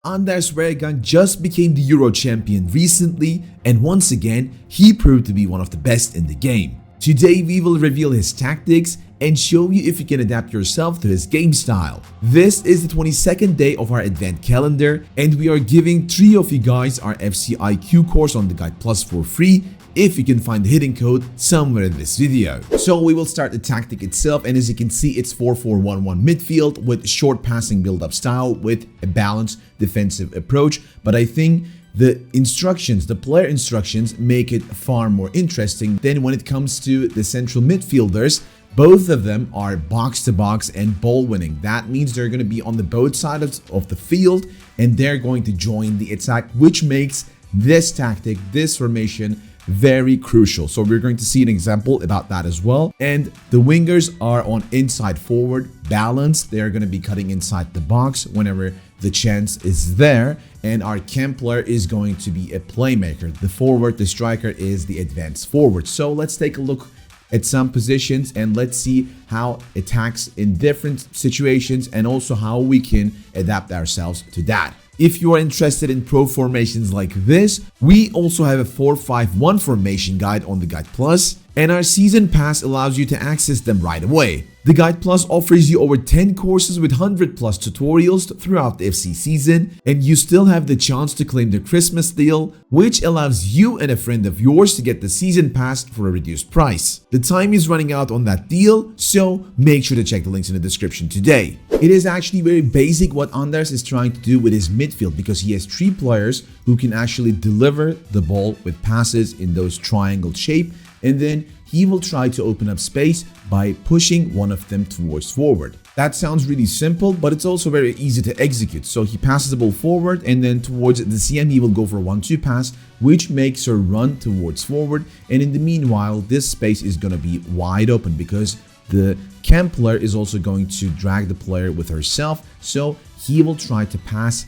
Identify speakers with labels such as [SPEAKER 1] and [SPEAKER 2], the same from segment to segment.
[SPEAKER 1] Anders Vejrgang just became the Euro champion recently, and once again, he proved to be one of the best in the game. Today we will reveal his tactics and show you if you can adapt yourself to his game style. This is the 22nd day of our advent calendar, and we are giving 3 of you guys our FC IQ course on the Guide Plus for free if you can find the hidden code somewhere in this video. So we will start the tactic itself, and as you can see, it's 4-4-1-1 midfield with short passing build-up style with a balanced defensive approach. But I think the instructions, the player instructions, make it far more interesting than when it comes to the central midfielders. Both of them are box to box and ball winning. That means they're going to be on the both sides of the field and they're going to join the attack, which makes this tactic, this formation, very crucial. So we're going to see an example about that as well. And the wingers are on inside forward balance. They're going to be cutting inside the box whenever the chance is there. And our cam player is going to be a playmaker. The forward, the striker, is the advanced forward. So let's take a look at some positions and let's see how attacks in different situations and also how we can adapt ourselves to that. If you are interested in pro formations like this, we also have a 4-5-1 formation guide on the Guide Plus, and our season pass allows you to access them right away. The Guide Plus offers you over 10 courses with 100 plus tutorials throughout the FC season, and you still have the chance to claim the Christmas deal, which allows you and a friend of yours to get the season pass for a reduced price. The time is running out on that deal, so make sure to check the links in the description today. It is actually very basic what Anders is trying to do with his midfield, because he has 3 players who can actually deliver the ball with passes in those triangle shape, and then he will try to open up space by pushing one of them towards forward. That sounds really simple, but it's also very easy to execute. So he passes the ball forward, and then towards the CM he will go for a 1-2 pass, which makes her run towards forward. And in the meanwhile, this space is going to be wide open because the cam player is also going to drag the player with herself. So he will try to pass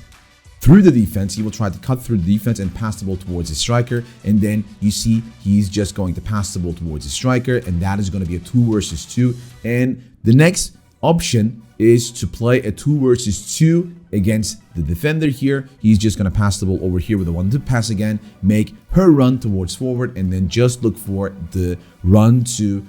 [SPEAKER 1] through the defense. He will try to cut through the defense and pass the ball towards the striker. And then you see he's just going to pass the ball towards the striker, and that is going to be a 2 versus 2. And the next option is to play a 2 versus 2 against the defender here. He's just going to pass the ball over here with a 1-2 pass again, make her run towards forward, and then just look for the run to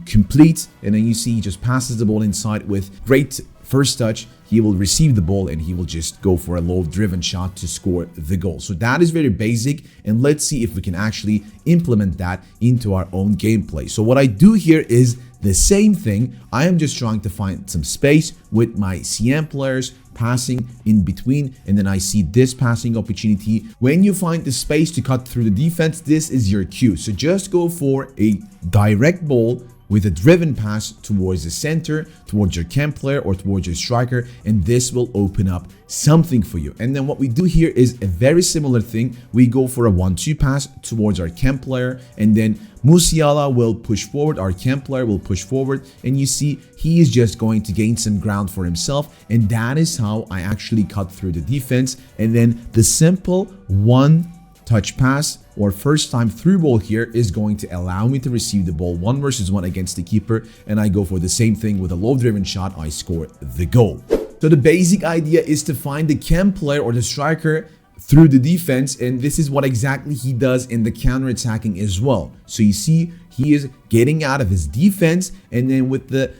[SPEAKER 1] complete. And then you see he just passes the ball inside with great first touch. He will receive the ball and he will just go for a low driven shot to score the goal. So that is very basic, and let's see if we can actually implement that into our own gameplay. So what I do here is the same thing. I am just trying to find some space with my CM players passing in between, and then I see this passing opportunity. When you find the space to cut through the defense, this is your cue. So just go for a direct ball with a driven pass towards the center, towards your cam player or towards your striker, and this will open up something for you. And then what we do here is a very similar thing. We go for a 1-2 pass towards our cam player, and then Musiala will push forward, our cam player will push forward, and you see he is just going to gain some ground for himself, and that is how I actually cut through the defense. And then the simple one-touch pass or first time through ball here is going to allow me to receive the ball 1 versus 1 against the keeper, and I go for the same thing with a low driven shot. I score the goal. So the basic idea is to find the cam player or the striker through the defense, and this is what exactly he does in the counter attacking as well. So you see he is getting out of his defense, and then with the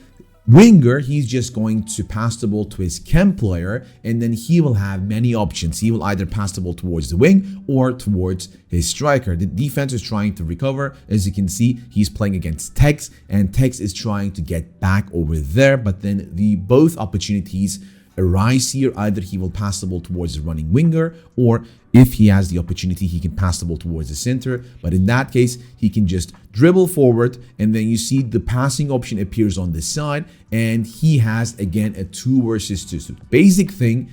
[SPEAKER 1] winger, he's just going to pass the ball to his cam player, and then he will have many options. He will either pass the ball towards the wing or towards his striker. The defense is trying to recover. As you can see, he's playing against Tex, and Tex is trying to get back over there, but then both opportunities arise here. Either he will pass the ball towards the running winger, or if he has the opportunity, he can pass the ball towards the center. But in that case, he can just dribble forward, and then you see the passing option appears on this side, and he has again a 2 versus 2. So the basic thing,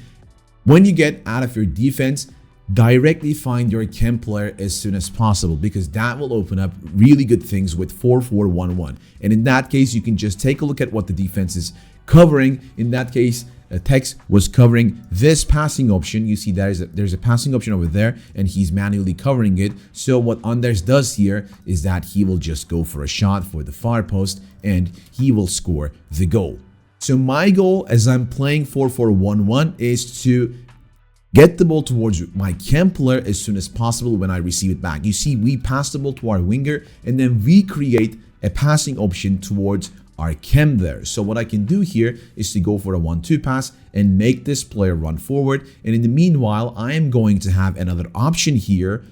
[SPEAKER 1] when you get out of your defense, directly find your cam player as soon as possible, because that will open up really good things with 4-4-1-1. And in that case, you can just take a look at what the defense is covering. In that case, Tex was covering this passing option. You see there's a passing option over there, and he's manually covering it. So what Anders does here is that he will just go for a shot for the far post, and he will score the goal. So my goal as I'm playing 4-4-1-1 is to get the ball towards my cam player as soon as possible when I receive it back. You see, we pass the ball to our winger and then we create a passing option towards our cam there. So what I can do here is to go for a 1-2 pass and make this player run forward. And in the meanwhile, I am going to have another option here,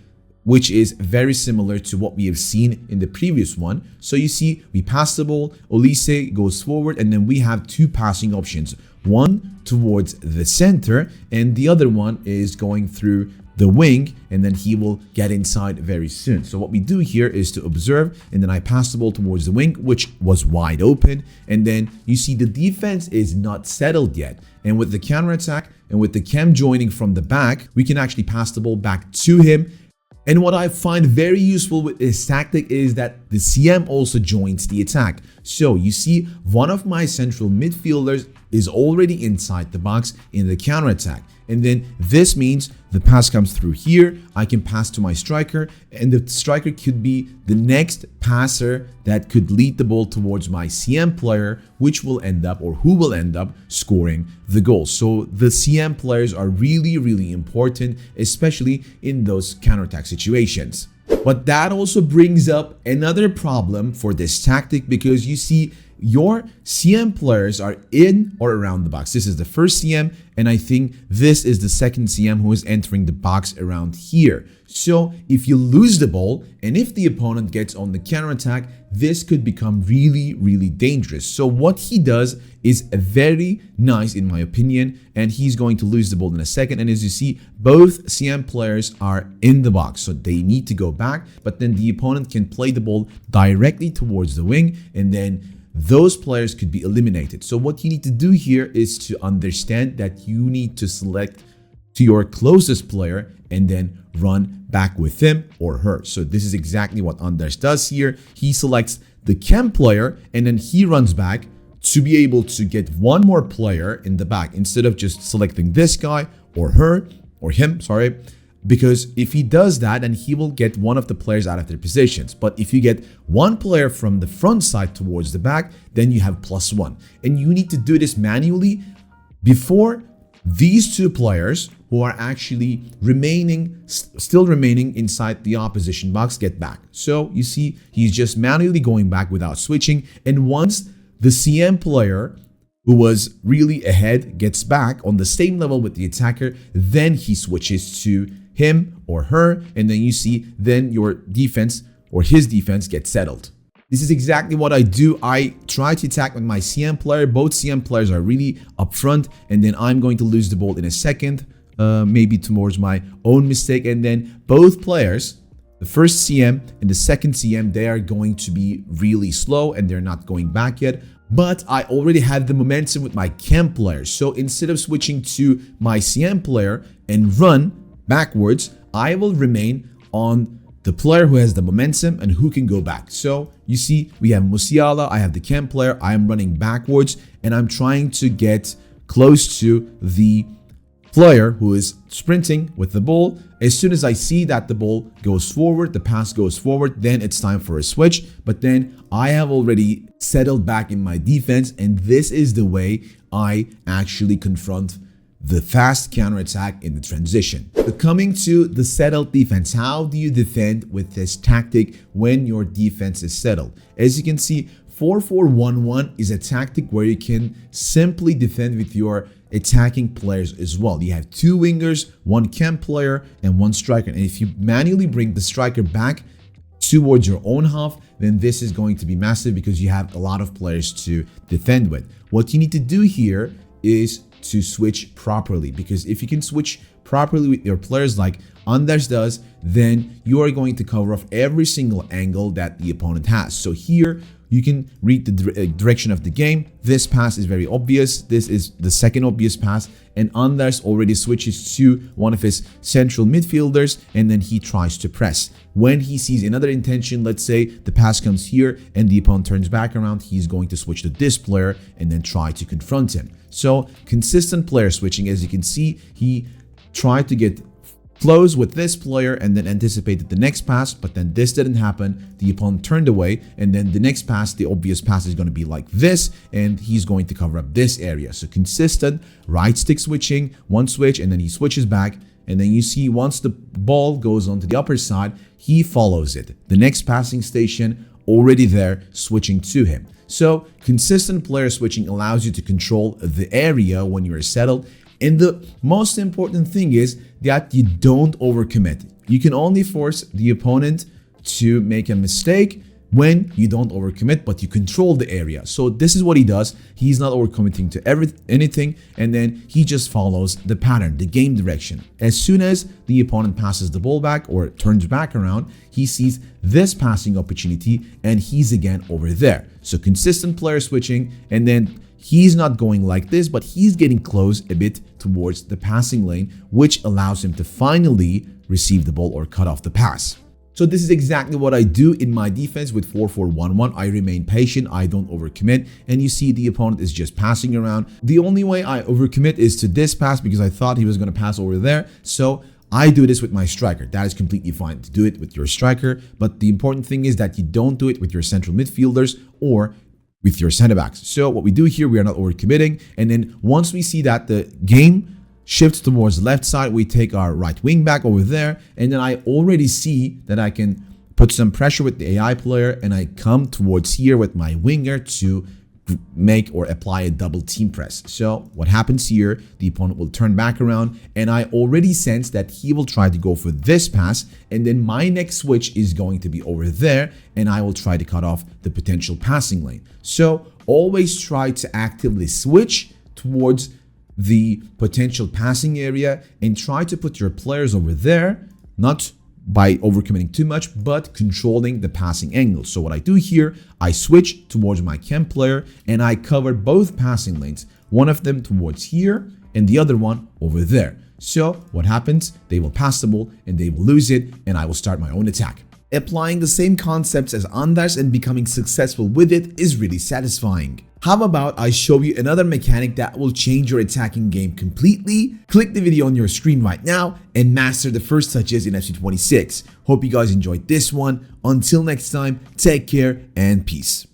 [SPEAKER 1] which is very similar to what we have seen in the previous one. So you see, we pass the ball, Olise goes forward, and then we have two passing options. One towards the center, and the other one is going through the wing, and then he will get inside very soon. So what we do here is to observe, and then I pass the ball towards the wing, which was wide open. And then you see the defense is not settled yet. And with the counter attack and with the cam joining from the back, we can actually pass the ball back to him. And what I find very useful with this tactic is that the CM also joins the attack. So you see, one of my central midfielders is already inside the box in the counter attack. And then this means the pass comes through here. I can pass to my striker, and the striker could be the next passer that could lead the ball towards my CM player, which will end up, or who will end up, scoring the goal. So the CM players are really, really important, especially in those counterattack situations. But that also brings up another problem for this tactic, because you see, your CM players are in or around the box. This is the first CM, and I think this is the second CM who is entering the box around here. So if you lose the ball, and if the opponent gets on the counterattack, this could become really, really dangerous. So what he does is very nice in my opinion, and he's going to lose the ball in a second. And as you see, both CM players are in the box, so they need to go back, but then the opponent can play the ball directly towards the wing, and then those players could be eliminated. So what you need to do here is to understand that you need to select to your closest player and then run back with him or her. So this is exactly what Anders does here. He selects the cam player and then he runs back to be able to get one more player in the back instead of just selecting this guy or her or him, sorry. Because if he does that, then he will get one of the players out of their positions. But if you get one player from the front side towards the back, then you have +1. And you need to do this manually before these two players who are actually still remaining inside the opposition box get back. So you see, he's just manually going back without switching. And once the CM player who was really ahead gets back on the same level with the attacker, then he switches to him or her, and then you see, then your defense or his defense gets settled. This is exactly what I do. I try to attack with my CM player. Both CM players are really up front, and then I'm going to lose the ball in a second, maybe towards my own mistake. And then both players, the first CM and the second CM, they are going to be really slow and they're not going back yet. But I already have the momentum with my cam player. So instead of switching to my CM player and run backwards, I will remain on the player who has the momentum and who can go back. So you see, we have Musiala, I have the cam player, I am running backwards, and I'm trying to get close to the player who is sprinting with the ball. As soon as I see that the ball goes forward, the pass goes forward, then it's time for a switch. But then I have already settled back in my defense, and this is the way I actually confront the fast counterattack in the transition. But coming to the settled defense, how do you defend with this tactic when your defense is settled? As you can see, 4-4-1-1 is a tactic where you can simply defend with your attacking players as well. You have two wingers, one cam player, and one striker. And if you manually bring the striker back towards your own half, then this is going to be massive because you have a lot of players to defend with. What you need to do here is to switch properly, because if you can switch properly with your players like Anders does, then you are going to cover off every single angle that the opponent has. So here you can read the direction of the game. This pass is very obvious. This is the second obvious pass, and Anders already switches to one of his central midfielders, and then he tries to press. When he sees another intention, let's say the pass comes here and the opponent turns back around, he's going to switch to this player and then try to confront him. So consistent player switching. As you can see, he tried to get close with this player and then anticipated the next pass, but then this didn't happen. The opponent turned away, and then the next pass, the obvious pass, is going to be like this, and he's going to cover up this area. So consistent right stick switching, one switch, and then he switches back. And then you see once the ball goes onto the upper side, he follows it. The next passing station already there, switching to him. So consistent player switching allows you to control the area when you're settled. And the most important thing is that you don't overcommit. You can only force the opponent to make a mistake when you don't overcommit, but you control the area. So this is what he does. He's not overcommitting to anything, and then he just follows the pattern, the game direction. As soon as the opponent passes the ball back or turns back around, he sees this passing opportunity, and he's again over there. So consistent player switching, and then he's not going like this, but he's getting close a bit towards the passing lane, which allows him to finally receive the ball or cut off the pass. So this is exactly what I do in my defense with 4-4-1-1. I remain patient, I don't overcommit, and you see the opponent is just passing around. The only way I overcommit is to this pass because I thought he was going to pass over there. So I do this with my striker. That is completely fine to do it with your striker, but the important thing is that you don't do it with your central midfielders or with your center backs. So what we do here, we are not overcommitting, and then once we see that the game shifts towards the left side, we take our right wing back over there, and then I already see that I can put some pressure with the AI player, and I come towards here with my winger to make or apply a double team press. So what happens here, the opponent will turn back around, and I already sense that he will try to go for this pass, and then my next switch is going to be over there, and I will try to cut off the potential passing lane. So always try to actively switch towards the potential passing area and try to put your players over there, not by overcommitting too much, but controlling the passing angle. So what I do here, I switch towards my chem player and I cover both passing lanes, one of them towards here and the other one over there. So what happens? They will pass the ball and they will lose it, and I will start my own attack. Applying the same concepts as Anders and becoming successful with it is really satisfying. How about I show you another mechanic that will change your attacking game completely? Click the video on your screen right now and master the first touches in FC 26. Hope you guys enjoyed this one. Until next time, take care and peace.